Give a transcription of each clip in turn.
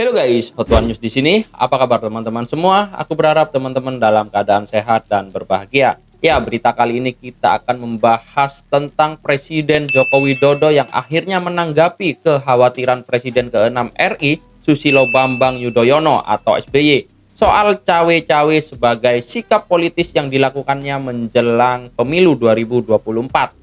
Halo guys, Hot One News di sini. Apa kabar teman-teman semua? Aku berharap teman-teman dalam keadaan sehat dan berbahagia. Ya, berita kali ini kita akan membahas tentang Presiden Joko Widodo yang akhirnya menanggapi kekhawatiran Presiden ke-6 RI, Susilo Bambang Yudhoyono atau SBY, soal cawe-cawe sebagai sikap politis yang dilakukannya menjelang pemilu 2024.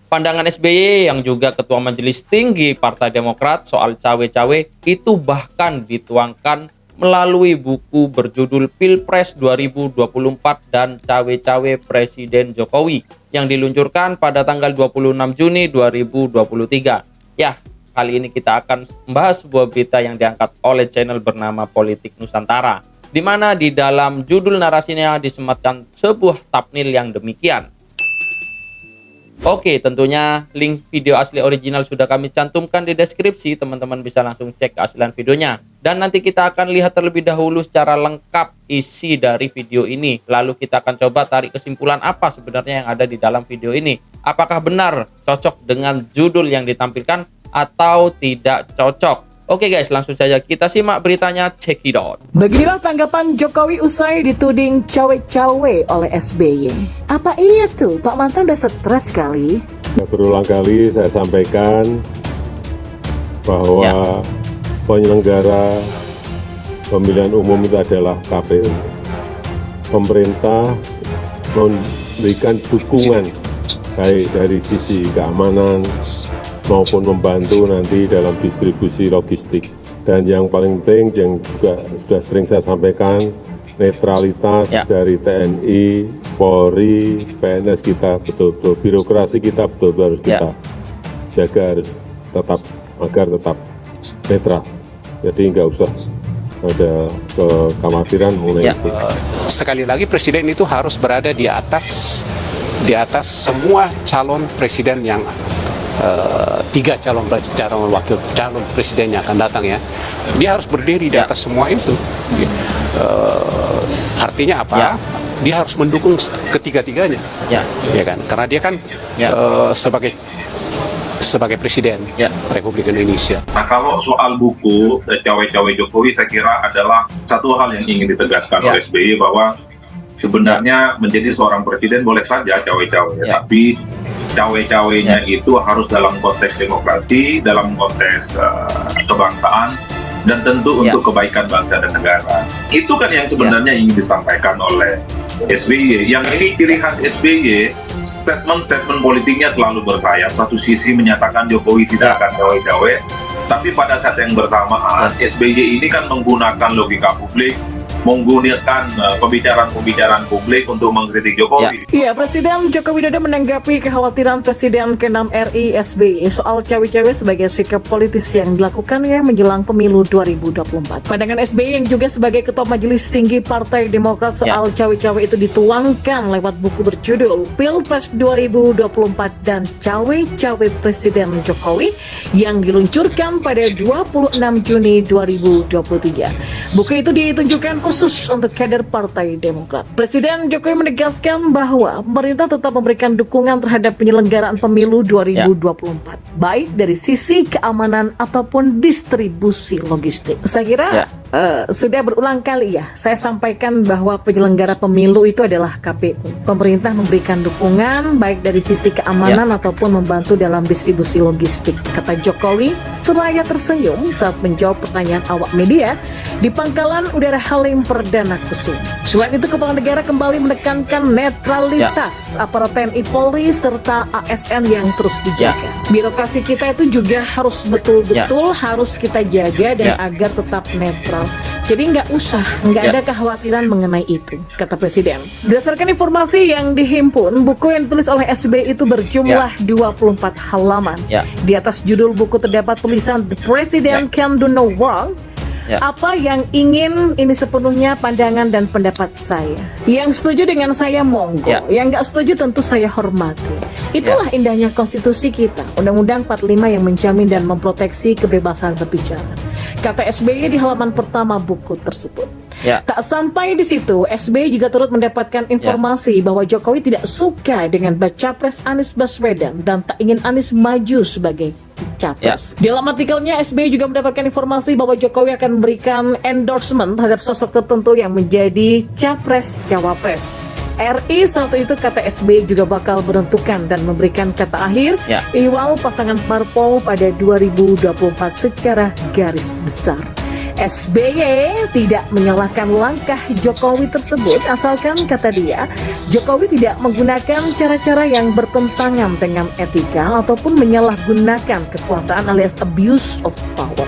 Pandangan SBY yang juga Ketua Majelis Tinggi Partai Demokrat soal cawe-cawe itu bahkan dituangkan melalui buku berjudul Pilpres 2024 dan Cawe-Cawe Presiden Jokowi yang diluncurkan pada tanggal 26 Juni 2023. Ya, kali ini kita akan membahas sebuah berita yang diangkat oleh channel bernama Politik Nusantara, di mana di dalam judul narasinya disematkan sebuah thumbnail yang demikian. Oke, tentunya link video asli original sudah kami cantumkan di deskripsi. Teman-teman bisa langsung cek keaslian videonya. Dan nanti kita akan lihat terlebih dahulu secara lengkap isi dari video ini. Lalu kita akan coba tarik kesimpulan apa sebenarnya yang ada di dalam video ini. Apakah benar cocok dengan judul yang ditampilkan atau tidak cocok? Oke guys, langsung saja kita simak beritanya, check it out. Beginilah tanggapan Jokowi usai dituding cawe-cawe oleh SBY. Apa iya tuh, Pak Mantan udah stres kali? Berulang kali saya sampaikan bahwa penyelenggara pemilihan umum itu adalah KPU. Pemerintah memberikan dukungan baik dari sisi keamanan maupun membantu nanti dalam distribusi logistik. Dan yang paling penting yang juga sudah sering saya sampaikan, netralitas dari TNI, Polri, PNS kita betul-betul, birokrasi kita betul-betul harus kita jaga, harus tetap agar tetap netral. Jadi nggak usah ada kekhawatiran mengenai itu. Sekali lagi Presiden itu harus berada di atas semua calon presiden yang tiga calon wakil calon presidennya akan datang ya. Dia harus berdiri di atas semua itu. Artinya apa? Dia harus mendukung ketiga-tiganya. Ya kan? Karena dia kan sebagai presiden Republik Indonesia. Nah, kalau soal buku cawe-cawe Jokowi, saya kira adalah satu hal yang ingin ditegaskan oleh SBY bahwa sebenarnya menjadi seorang presiden boleh saja cawe-cawe, tapi cawe-cawenya itu harus dalam konteks demokrasi, dalam konteks kebangsaan, dan tentu untuk kebaikan bangsa dan negara. Itu kan yang sebenarnya ingin disampaikan oleh SBY. Yang ini ciri khas SBY, statement-statement politiknya selalu bersayap. Satu sisi menyatakan Jokowi tidak akan cawe-cawe, tapi pada saat yang bersamaan SBY ini kan menggunakan logika publik, menggunakan pembicaraan publik untuk mengkritik Jokowi. Iya, Presiden Joko Widodo menanggapi kekhawatiran Presiden ke-6 RI SBY soal cawe-cawe sebagai sikap politis yang dilakukannya menjelang pemilu 2024. Pandangan SBY yang juga sebagai Ketua Majelis Tinggi Partai Demokrat soal cawe-cawe itu dituangkan lewat buku berjudul Pilpres 2024 dan Cawe-Cawe Presiden Jokowi yang diluncurkan pada 26 Juni 2023. Buku itu ditunjukkan khusus untuk kader Partai Demokrat. Presiden Jokowi menegaskan bahwa pemerintah tetap memberikan dukungan terhadap penyelenggaraan pemilu 2024, baik dari sisi keamanan ataupun distribusi logistik. Saya kira sudah berulang kali ya saya sampaikan bahwa penyelenggara pemilu itu adalah KPU. Pemerintah memberikan dukungan baik dari sisi keamanan ataupun membantu dalam distribusi logistik, kata Jokowi seraya tersenyum saat menjawab pertanyaan awak media di Pangkalan Udara Halim Perdana Kusuma. Selain itu, kepala negara kembali menekankan netralitas aparat TNI, Polri serta ASN yang terus dijaga. Birokrasi kita itu juga harus betul-betul harus kita jaga dan agar tetap netral. Jadi nggak ada kekhawatiran mengenai itu, kata Presiden. Berdasarkan informasi yang dihimpun, buku yang ditulis oleh SBY itu berjumlah 24 halaman. Di atas judul buku terdapat tulisan The President Can Do No Wrong. Apa yang ingin ini sepenuhnya pandangan dan pendapat saya. Yang setuju dengan saya monggo, yang nggak setuju tentu saya hormati. Itulah indahnya konstitusi kita, Undang-Undang 45 yang menjamin dan memproteksi kebebasan berbicara, kata SBY di halaman pertama buku tersebut. Ya. Tak sampai di situ, SBY juga turut mendapatkan informasi bahwa Jokowi tidak suka dengan baca pres Anies Baswedan dan tak ingin Anies maju sebagai capres. Dalam artikelnya, SBY juga mendapatkan informasi bahwa Jokowi akan memberikan endorsement terhadap sosok tertentu yang menjadi capres-cawapres RI. Saat itu kata SBY juga bakal menentukan dan memberikan kata akhir ihwal pasangan parpol pada 2024 secara garis besar. SBY tidak menyalahkan langkah Jokowi tersebut, asalkan kata dia, Jokowi tidak menggunakan cara-cara yang bertentangan dengan etika ataupun menyalahgunakan kekuasaan alias abuse of power.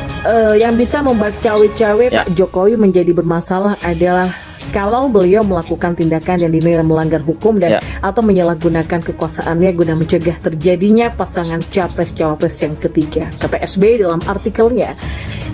Yang bisa membuat cawe-cawe Pak Jokowi menjadi bermasalah adalah kalau beliau melakukan tindakan yang dinilai melanggar hukum dan atau menyalahgunakan kekuasaannya guna mencegah terjadinya pasangan capres-cawapres yang ketiga, kata SBY dalam artikelnya.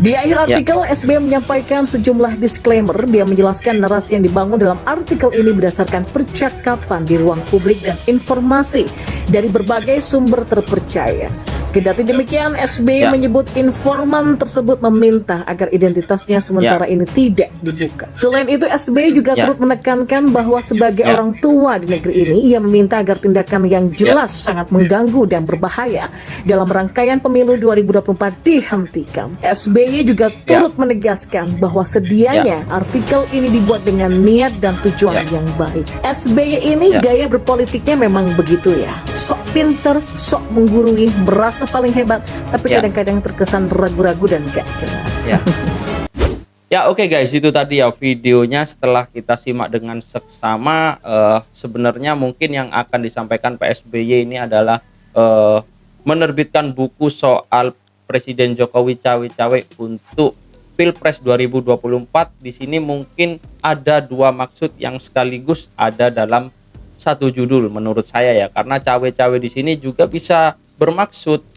Di akhir artikel, SBY menyampaikan sejumlah disclaimer. Dia menjelaskan narasi yang dibangun dalam artikel ini berdasarkan percakapan di ruang publik dan informasi dari berbagai sumber terpercaya. Kendati demikian, SBY menyebut informan tersebut meminta agar identitasnya sementara ini tidak dibuka. Selain itu, SBY juga turut menekankan bahwa sebagai orang tua di negeri ini, ia meminta agar tindakan yang jelas sangat mengganggu dan berbahaya dalam rangkaian pemilu 2024 dihentikan. SBY juga turut menegaskan bahwa sedianya artikel ini dibuat dengan niat dan tujuan yang baik. SBY ini gaya berpolitiknya memang begitu ya, sok pinter, sok menggurui, merasa paling hebat, tapi kadang-kadang terkesan ragu-ragu dan gak jelas. Ya oke guys, itu tadi ya videonya. Setelah kita simak dengan seksama, sebenarnya mungkin yang akan disampaikan Pak SBY ini adalah menerbitkan buku soal Presiden Jokowi cawe-cawe untuk Pilpres 2024. Di sini mungkin ada dua maksud yang sekaligus ada dalam satu judul menurut saya ya, karena cawe-cawe di sini juga bisa bermaksud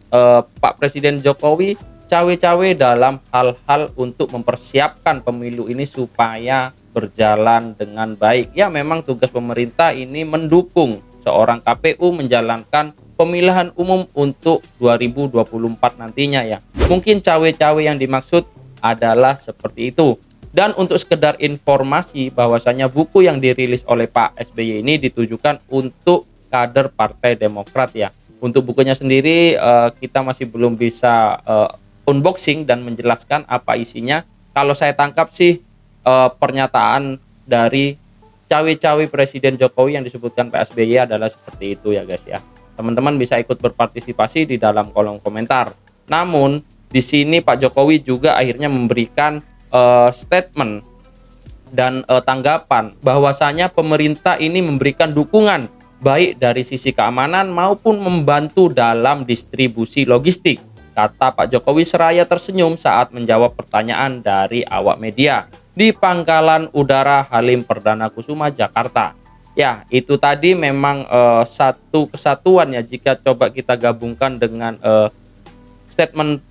Pak Presiden Jokowi cawe-cawe dalam hal-hal untuk mempersiapkan pemilu ini supaya berjalan dengan baik. Ya memang tugas pemerintah ini mendukung seorang KPU menjalankan pemilihan umum untuk 2024 nantinya ya. Mungkin cawe-cawe yang dimaksud adalah seperti itu. Dan untuk sekedar informasi bahwasanya buku yang dirilis oleh Pak SBY ini ditujukan untuk kader Partai Demokrat ya. Untuk bukunya sendiri kita masih belum bisa unboxing dan menjelaskan apa isinya. Kalau saya tangkap sih pernyataan dari cawe-cawe Presiden Jokowi yang disebutkan Pak SBY adalah seperti itu ya guys ya. Teman-teman bisa ikut berpartisipasi di dalam kolom komentar. Namun di sini Pak Jokowi juga akhirnya memberikan statement dan tanggapan bahwasanya pemerintah ini memberikan dukungan baik dari sisi keamanan maupun membantu dalam distribusi logistik, kata Pak Jokowi seraya tersenyum saat menjawab pertanyaan dari awak media di Pangkalan Udara Halim Perdana Kusuma, Jakarta. Ya, itu tadi memang satu kesatuan ya jika coba kita gabungkan dengan statement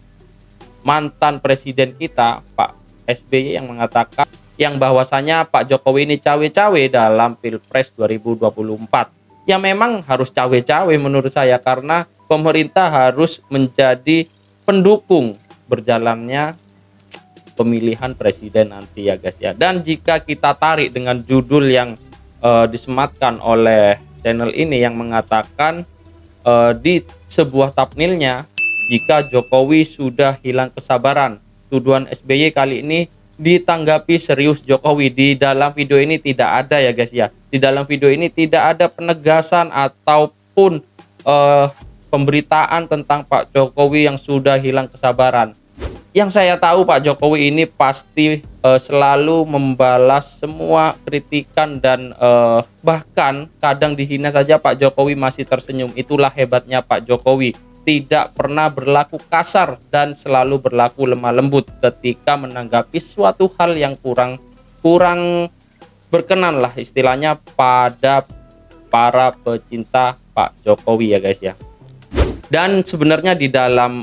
mantan presiden kita, Pak SBY, yang mengatakan yang bahwasanya Pak Jokowi ini cawe-cawe dalam Pilpres 2024. Ya memang harus cawe-cawe menurut saya, karena pemerintah harus menjadi pendukung berjalannya pemilihan presiden nanti ya guys ya. Dan jika kita tarik dengan judul yang disematkan oleh channel ini yang mengatakan di sebuah thumbnailnya, jika Jokowi sudah hilang kesabaran, tuduhan SBY kali ini ditanggapi serius Jokowi. Di dalam video ini tidak ada ya guys ya, di dalam video ini tidak ada penegasan ataupun pemberitaan tentang Pak Jokowi yang sudah hilang kesabaran. Yang saya tahu Pak Jokowi ini pasti selalu membalas semua kritikan dan bahkan kadang dihina saja Pak Jokowi masih tersenyum. Itulah hebatnya Pak Jokowi, tidak pernah berlaku kasar dan selalu berlaku lemah lembut ketika menanggapi suatu hal yang kurang berkenan lah istilahnya pada para pecinta Pak Jokowi ya guys ya. Dan sebenarnya di dalam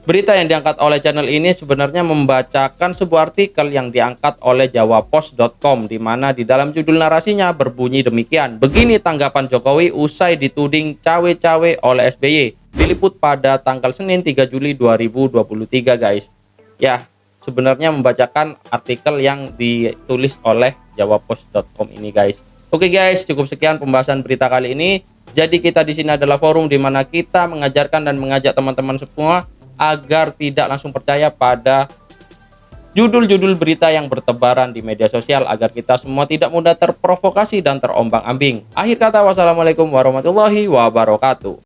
berita yang diangkat oleh channel ini sebenarnya membacakan sebuah artikel yang diangkat oleh jawapost.com, di mana di dalam judul narasinya berbunyi demikian. Begini tanggapan Jokowi usai dituding cawe-cawe oleh SBY. Diliput pada tanggal Senin 3 Juli 2023 guys. Ya, sebenarnya membacakan artikel yang ditulis oleh jawapost.com ini, guys. Oke guys, cukup sekian pembahasan berita kali ini. Jadi kita di sini adalah forum di mana kita mengajarkan dan mengajak teman-teman semua agar tidak langsung percaya pada judul-judul berita yang bertebaran di media sosial, agar kita semua tidak mudah terprovokasi dan terombang-ambing. Akhir kata, wassalamualaikum warahmatullahi wabarakatuh.